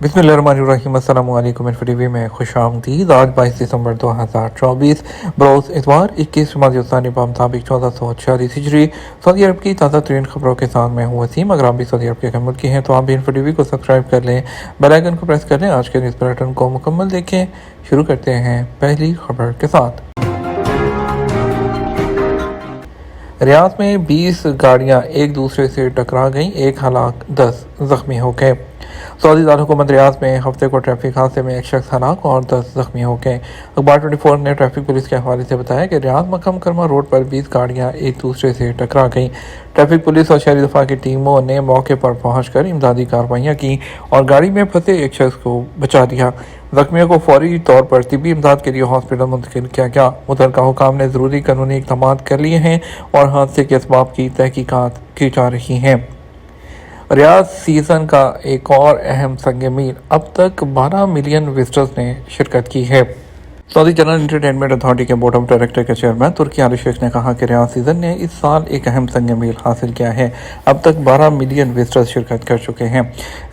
बिस्मिल्लाहिर्रहमानिर्रहीम। अस्सलाम वालेकुम। टीवी में खुश आमदीद। आज 22 दिसंबर 2024 बरोज़ इतवार 21 जमादी मुताबिक 1446 हिजरी सऊदी अरब की ताज़ा तरीन खबरों के साथ मैं हूँ वसीम। अगर आप भी सऊदी अरब के मुल्क की हैं तो आप भी टीवी को सब्सक्राइब कर लें, बेल आइकन को प्रेस कर लें। आज के न्यूज़ बुलेटिन को मुकम्मल देखें। शुरू करते हैं पहली खबर के साथ। रियाद में 20 गाड़ियां एक दूसरे से टकरा गईं, 1 हलाक 10 जख्मी हो गए। सऊदी दारकूमत रियाद में हफ्ते को ट्रैफिक हादसे में 1 शख्स हलाक और 10 जख्मी हो गए। अखबार 24 ने ट्रैफिक पुलिस के हवाले से बताया कि रियाद मक्का मुकरमा रोड पर 20 गाड़ियां एक दूसरे से टकरा गईं। ट्रैफिक पुलिस और शहरी दफा की टीमों ने मौके पर पहुंचकर इमदादी कार्रवाइयां की और गाड़ी में फंसे एक शख्स को बचा दिया। जख्मियों को फौरी तौर पर तिब्बी इमदाद के लिए हॉस्पिटल मुंतकिल किया गया। मुतलका हुकाम ने ज़रूरी कानूनी इक़दाम कर लिए हैं और हादसे के असबाब की तहकीकात की जा रही हैं। रियाद सीज़न का एक और अहम संग मील, अब तक 12 मिलियन विजिटर्स ने शिरकत की है। सऊदी जनरल एंटरटेनमेंट अथॉरिटी के बोर्ड ऑफ डायरेक्टर के चेयरमैन तुर्की आल शेख ने कहा कि रियाद सीज़न ने इस साल एक अहम संग मील हासिल किया है। अब तक 12 मिलियन विजिटर्स शिरकत कर चुके हैं।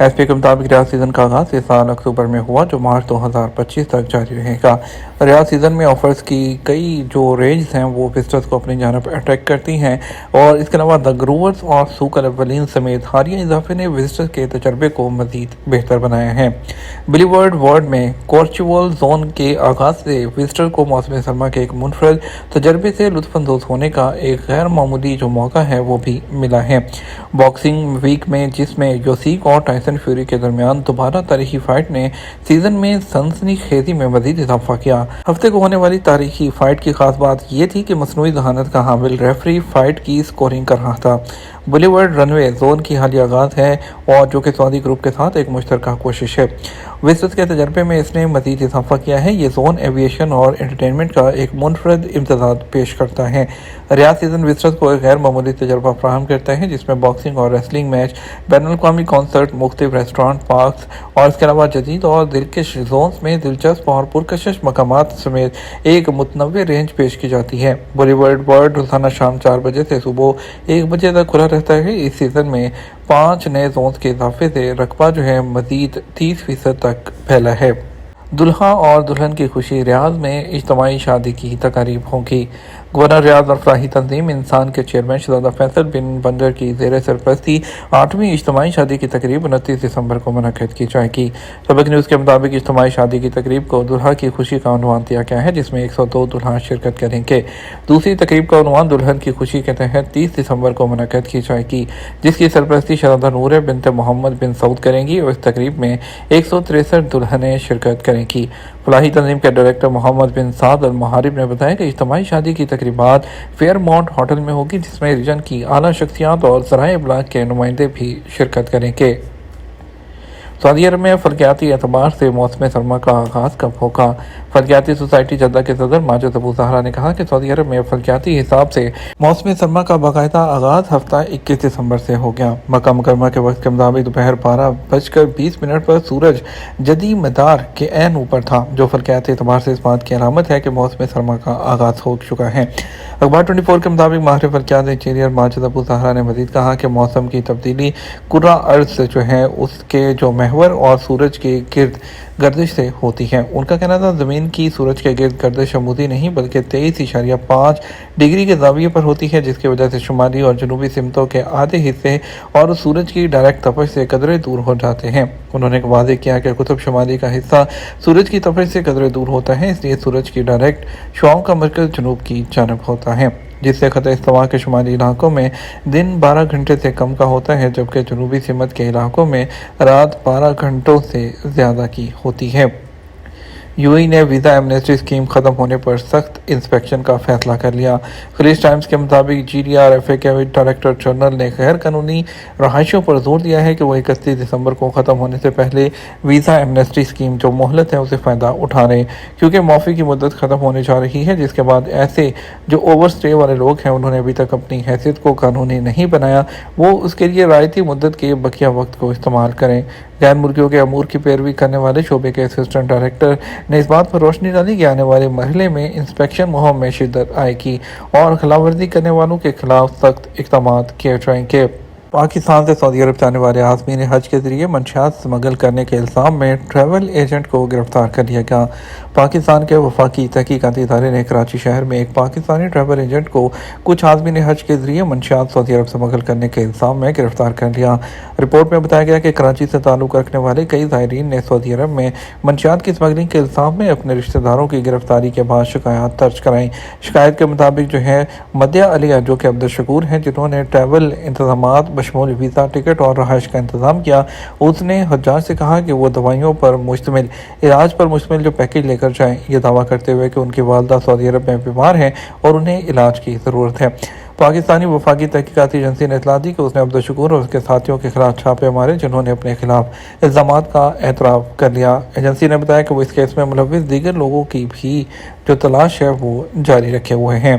एसपी के मुताबिक रियाद सीज़न का आगाज़ इस साल अक्टूबर में हुआ, जो मार्च 2025 तक जारी रहेगा। रियाद सीज़न में ऑफर्स की कई जो रेंज हैं वो विजिटर्स को अपनी जानब अट्रैक्ट करती हैं और इसके अलावा द ग्रोवर्स और सूक अल-अव्वलीन समेत हालिया इजाफे ने विजिटर्स के तजर्बे को मज़ीद बेहतर बनाया है। बिलीवर्ड वर्ल्ड में कॉर्चुअल जोन के आगाज़ से विजिटर को मौसम सरमा के एक मुनफरद तजर्बे से लुत्फ़अंदोज़ होने का एक गैर मामूली जो मौका है वो भी मिला है। बॉक्सिंग वीक में जिसमें योसीक और टाइसन फ्यूरी के दरमियान दोबारा तारीखी फाइट ने सीज़न में सनसनीखेज़ी में मज़ीद इजाफा किया। हफ्ते को होने वाली तारीखी फाइट की खास बात यह थी कि मसनूई जहानत का हामिल रेफरी फाइट की स्कोरिंग कर रहा था। बुलीवर्ड रनवे जोन की हालिया आगाज़ है और जो कि सऊदी ग्रुप के साथ एक मुश्तरका कोशिश है। विजिटर्स के तजर्बे में इसने मज़ीद इजाफा किया है। ये जोन एविएशन और एंटरटेनमेंट का एक मुनफरद इम्तज़ाज पेश करता है। रियाद सीज़न विजिटर्स को एक गैर मामूली तजर्बा फराहम करता है, जिसमें बॉक्सिंग और रेसलिंग मैच, बैनुल-अक़वामी कॉन्सर्ट, मुख्तलिफ रेस्टोरेंट, पार्क्स और इसके अलावा जदीद और दिलकश जोन्स में दिलचस्प और पुरकशिश मकामात समेत एक मुतनव्वे रेंज पेश की जाती है। बुलीवर्ड वर्ल्ड रोज़ाना शाम 4 बजे से सुबह 1 बजे तक खुला रहता है। इस सीज़न में 5 नए जोन्स के इजाफे से रकबा जो है मज़ीद 30% तक फैला है। दुल्हा और दुल्हन की खुशी, रियाद में इज्तिमाई शादी की तकारीब होगी। गवर्नर रियाद और फलाही तंजीम इंसान के चेयरमैन शहजादा फैसल बिन बंदर की ज़ेर सरपरस्ती 8वीं इज्तिमाई शादी की तकरीब 29 दिसंबर को मुनक़िद की जाएगी। सबक न्यूज़ के मुताबिक इज्तिमाई शादी की तकरीब को दुल्हा की खुशी का उन्वान दिया गया है, जिसमें 102 दुल्हा शिरकत करेंगे। दूसरी तकरीब का उन्वान दुल्हन की खुशी के तहत 30 दिसंबर को मुनक़िद की जाएगी, जिसकी सरपरस्ती शहजादा नूर बिनत मोहम्मद बिन सऊद करेंगी और इस तकरीब में 163 दुल्हनें शिरकत करेंगी। फलाही तंजीम के डायरेक्टर मोहम्मद बिन साद अल महारिब ने बताया कि इज्तिमाई शादी की तकरीबात फेयरमाउंट होटल में होगी, जिसमें रीजन की आला शख्सियात और ज़राए इब्लाग के नुमाइंदे भी शिरकत करेंगे। सऊदी अरब में फल्कियाती एतबार से मौसम सरमा का आगाज़ कब होगा? फल्कियाती सोसाइटी जद्दा के सदर माजिद अबू ज़हरा ने कहा कि सऊदी अरब में फल्कियाती हिसाब से मौसम सरमा का बाकायदा आगाज़ हफ्ता 21 दिसंबर से हो गया। मक्का मुकरमा के वक्त के मुताबिक दोपहर 12:20 पर सूरज जदी मदार के ऐन ऊपर था, जो फल्कियाती एतबार से इस बात की अलामत है कि मौसम सरमा का आगाज़ हो चुका है। अखबार 24 के मुताबिक माहिर फल्कियात इंजीनियर माजिद अबू ज़हरा ने मज़ीद कहा कि मौसम की तब्दीली कुर्रा अर्ज़ जो है उसके जो महवर और सूरज के गिर्द गर्दिश से होती है। उनका कहना था ज़मीन की सूरज के गिर्द गर्दिश अमूदी नहीं बल्कि 23.5 डिग्री के ज़ाविये पर होती है, जिसकी वजह से शुमाली और जनूबी सिमतों के आधे हिस्से और सूरज की डायरेक्ट तपश से कदरे दूर हो जाते हैं। उन्होंने वाज़ेह किया कि कुतुब शुमाली का हिस्सा सूरज की तपश से कदरे दूर होता है, इसलिए सूरज की डायरेक्ट शुआओं का मरकज़ जनूब की जानब होता है, जिससे ख़त इस्तवा के शुमाली इलाकों में दिन 12 घंटे से कम का होता है, जबकि जनूबी सिमत के इलाकों में रात 12 घंटों से ज़्यादा की होती है। यूएई ने वीज़ा एमनेस्टी स्कीम ख़त्म होने पर सख्त इंस्पेक्शन का फैसला कर लिया। खलीज टाइम्स के मुताबिक GDRFA के डायरेक्टर जनरल ने गैर कानूनी रहायशों पर जोर दिया है कि वो 31 दिसंबर को ख़त्म होने से पहले वीज़ा एमनेस्टी स्कीम जो मोहलत है उसे फ़ायदा उठा लें, क्योंकि माफ़ी की मुद्दत ख़त्म होने जा रही है, जिसके बाद ऐसे जो ओवर स्टे वाले लोग हैं उन्होंने अभी तक अपनी हैसियत को कानूनी नहीं बनाया, वो उसके लिए रायती मुद्दत के बकिया वक्त को इस्तेमाल करें। गैर मुल्कियों के अमूर की पैरवी करने वाले शोबे के असिस्टेंट डायरेक्टर ने इस बात पर रोशनी डाली कि आने वाले मरहले में इंस्पेक्शन मुहिम में शिद्दत आएगी और खिलाफवर्जी करने वालों के खिलाफ सख्त इक़दाम किए जाएंगे। पाकिस्तान से सऊदी अरब जाने वाले आज़मीन हज के जरिए मंशियात स्मगल करने के इल्ज़ाम में ट्रैवल एजेंट को गिरफ्तार कर लिया गया। पाकिस्तान के वफाकी तहकीकाती इदारे ने कराची शहर में एक पाकिस्तानी ट्रैवल एजेंट को कुछ आज़मीन हज के जरिए मंशियात सऊदी अरब स्मगल करने के इल्ज़ाम में गिरफ्तार कर लिया। रिपोर्ट में बताया गया कि कराची से ताल्लुक़ रखने वाले कई ज़ायरीन ने सऊदी अरब में मंशियात की स्मगलिंग के इल्ज़ाम में अपने रिश्तेदारों की गिरफ्तारी के बाद शिकायत दर्ज कराई। शिकायत के मुताबिक जो है मदिया अलिया जो कि अब्दुल शकूर हैं, जिन्होंने ट्रैवल इंतजामात बशमूल वीज़ा, टिकट और रहाइश का इंतज़ाम किया, उसने हज्जाज से कहा कि वो दवाइयों पर मुश्तमिल इलाज पर मुश्तमिल जो पैकेज लेकर जाएं, ये दावा करते हुए कि उनकी वालदा सऊदी अरब में बीमार हैं और उन्हें इलाज की ज़रूरत है। पाकिस्तानी वफाकी तहकीकाती एजेंसी ने इतला दी कि उसने अब्दुल शकूर और उसके साथियों के खिलाफ छापे मारे, जिन्होंने अपने खिलाफ इल्ज़ामात का एतराफ़ कर लिया। एजेंसी ने बताया कि वो इस केस में मुलव्विस दीगर लोगों की भी जो तलाश है वो जारी रखे हुए हैं।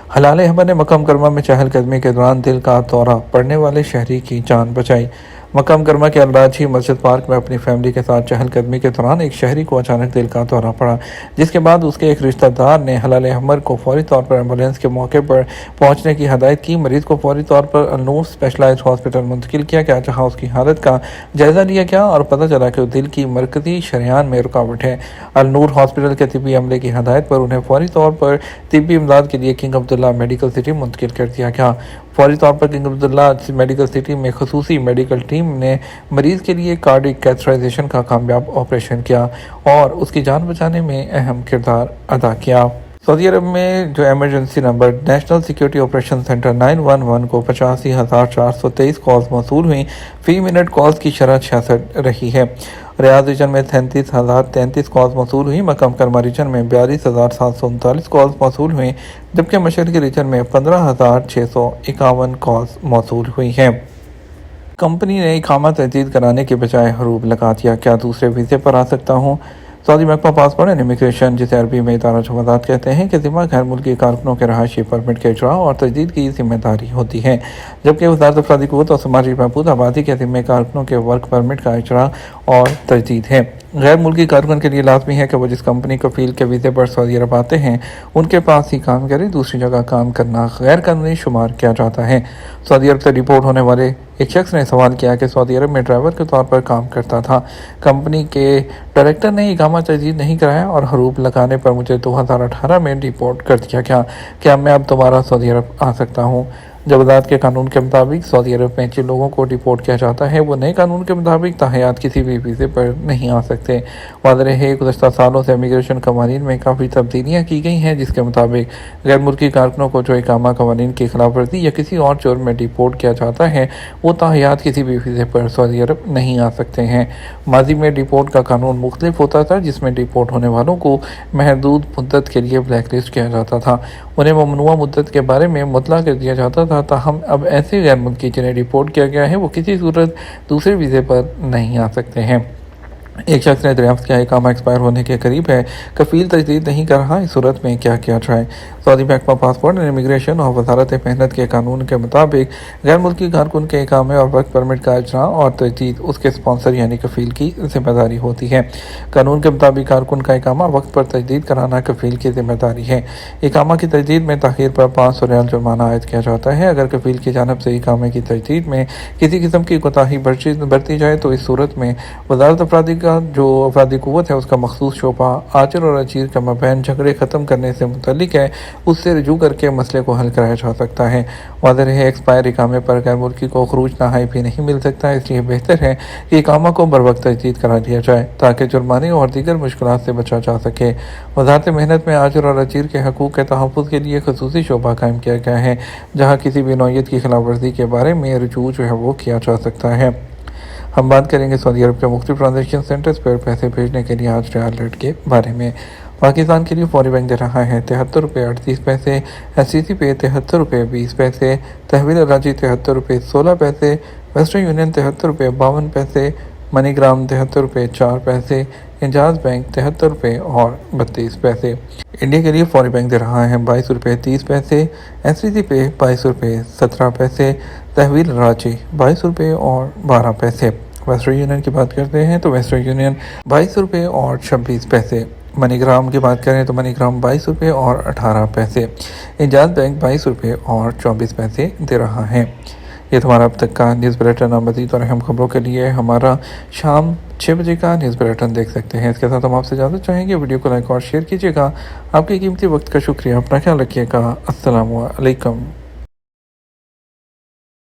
हलाल अहमद ने मक्का मुकर्रमा में चहलकदमी के दौरान दिल का दौरा पड़ने वाले शहरी की जान बचाई। मक्का मुकर्रमा के अलराजी मस्जिद पार्क में अपनी फैमिली के साथ चहलकदमी के दौरान एक शहरी को अचानक दिल का दौरा पड़ा, जिसके बाद उसके एक रिश्तेदार ने हलाल अहमद को फौरी तौर पर एम्बुलेंस के मौके पर पहुंचने की हदायत की। मरीज को फौरी तौर पर अल-नूर स्पेशलाइज्ड हॉस्पिटल मुंतकिल किया गया, जहां उसकी हालत का जायजा लिया गया और पता चला कि दिल की मरकजी शरेयान में रुकावट है। अल-नूर हॉस्पिटल के तिब्बी अमले की हदायत पर उन्हें फौरी तौर पर तिब्बी इमदाद के लिए किंग अब्दुल्ला मेडिकल सिटी मुंतकिल कर दिया गया। फौरी तौर पर किंग अब्दुल्ला मेडिकल सिटी में खसूसी मेडिकल टीम ने मरीज़ के लिए कार्डिक कैथराइजेशन का कामयाब ऑपरेशन किया और उसकी जान बचाने में अहम किरदार अदा किया। सऊदी अरब में जो emergency number national security operation centre 911 को 85,423 कॉल्स मौसूल हुई। फी मिनट कॉल्स की शरह 66 रही है। रियाद रीजन में 33,033 कॉल्स मौसूल हुई। मक्का मुकर्रमा रीजन में 42,739 कॉल्स मौसूल हुई, जबकि मशरक़ी रीजन में 15,651 कॉल्स मौसूल हुई हैं। कंपनी ने इकामा तजदीद कराने के बजाय हरूब लगा दिया, क्या दूसरे वीज़े पर आ सकता हूँ? सऊदी महकमा पासपोर्ट एंड इमिग्रेशन, जिसे अरबी में इदारा जवाज़ात कहते हैं, के ज़िम्मा गैर मुल्की कारकुनों के रहायशी परमिट के इजरा और तजदीद की जिम्मेदारी होती है, जबकि वज़ारत अफ़रादी क़ुव्वत और समाजी बहबूद आबादी के ज़िम्मे कारकुनों के वर्क परमिट का इजरा और तजदीद है। गैर मुल्की कारकुन के लिए लाजमी है कि वो जिस कंपनी कफील के वीज़े पर सऊदी अरब आते हैं उनके पास ही काम करें। दूसरी जगह काम करना गैर कानूनी शुमार किया जाता है। सऊदी अरब से रिपोर्ट होने वाले एक शख्स ने सवाल किया कि सऊदी अरब में ड्राइवर के तौर पर काम करता था, कंपनी के डायरेक्टर ने इकामा तजदीद नहीं कराया और हरूब लगाने पर मुझे 2018 में रिपोर्ट कर दिया गया। क्या मैं अब दोबारा सऊदी अरब आ सकता हूँ? जवाज़ात के कानून के मुताबिक सऊदी अरब में जिन लोगों को डिपोर्ट किया जाता है वो नए कानून के मुताबिक ताहयात किसी भी वीज़े पर नहीं आ सकते। वाज़ेह है गुज़श्ता सालों से इमिग्रेशन कवानीन में काफ़ी तब्दीलियाँ की गई हैं, जिसके मुताबिक गैर मुल्की कारकुनों को जो इकामा कवानीन की खिलाफ वर्जी या किसी और जुर्म में डिपोर्ट किया जाता है वो ताहयात किसी भी वीज़े पर सऊदी अरब नहीं आ सकते हैं। माजी में डिपोर्ट का कानून मुख्तलिफ होता था, जिसमें डिपोर्ट होने वालों को महदूद मुद्दत के लिए ब्लैक लिस्ट किया जाता था, उन्हें ममनुआ मुद्दत के बारे में मुतला कर दिया जाता था। ताहम अब ऐसे गैर मुल्की जिन्हें रिपोर्ट किया गया है वो किसी सूरत दूसरे वीज़े पर नहीं आ सकते हैं। एक शख्स ने दरियाफ्त किया इकामा एक्सपायर होने के करीब है, कफील तजदीद नहीं कर रहा, इस सूरत में क्या किया जाए? सऊदी महकमा पासपोर्ट एंड इमिग्रेशन और वजारत मेहनत के कानून के मुताबिक गैर मुल्की कारकुन के इकामे और वर्क परमिट का इजरा और तजदीद उसके स्पॉन्सर यानी कफील की जिम्मेदारी होती है। कानून के मुताबिक कारकुन का इकामा वक्त पर तजदीद कराना कफील की जिम्मेदारी है। इकामा की तजदीद में ताख़ीर पर 500 रियाल जुर्माना आयद किया जाता है। अगर कफील की जानब से इकामे की तजदीद में किसी किस्म की कोताही बरती जाए तो इस सूरत में वजारत अफरादी जो अफरादी क़ुव्वत है उसका मखसूस शोबा आजिर और अजीर के मबैन झगड़े ख़त्म करने से मुतल्लिक है, उससे रजू करके मसले को हल कराया जा सकता है। वाज़ेह है एक्सपायर इकामे पर गैर मुल्की को खरूज नहाई भी नहीं मिल सकता, इसलिए बेहतर है कि इकामा को बर वक्त तजदीद करा दिया जाए ताकि जुर्माने और दीगर मुश्किलात से बचा जा सके। वज़ारत मेहनत में आजिर और अजीर के हकूक़ के तहफ़्फ़ुज़ के लिए खसूसी शोबा कायम किया गया है, जहाँ किसी भी नौइयत की खिलाफ वर्जी के बारे में रजू जो है वो किया जा सकता है। हम बात करेंगे सऊदी अरब के मुख्तलिफ ट्रांजेक्शन सेंटर्स पर पैसे भेजने के लिए आज रियाल रेट के बारे में। पाकिस्तान के लिए फौरी बैंक दे रहा है 73 रुपये 38 पैसे, SCC पे 73 रुपये 20 पैसे, तहवील राजी 73 रुपये 16 पैसे, वेस्टर्न यूनियन 73 रुपये 52 पैसे, मनीग्राम 73 रुपये 4 पैसे, इंजाज बैंक 73 रुपये और 32 पैसे। इंडिया के लिए फौरी बैंक दे रहा है 22 रुपये 30 पैसे, SCC पे 22 रुपये 17 पैसे, तहवील रांची 22 रुपये और 12 पैसे। वेस्टर्न यूनियन की बात करते हैं तो वेस्टर्न यूनियन 22 रुपये और 26 पैसे। मनीग्राम की बात करें तो मनीग्राम 22 रुपये और 18 पैसे। इंजाज बैंक 22 रुपये और 24 पैसे दे रहा है। یہ تمہارا اب تک کا نیوز بلیٹن. مزید اور اہم خبروں کے لیے ہمارا شام 6 بجے کا نیوز بلیٹن دیکھ سکتے ہیں. اس کے ساتھ ہم آپ سے اجازت چاہیں گے. ویڈیو کو لائک اور شیئر کیجیے گا. آپ کے قیمتی وقت کا شکریہ. اپنا خیال رکھیے گا. السلام علیکم.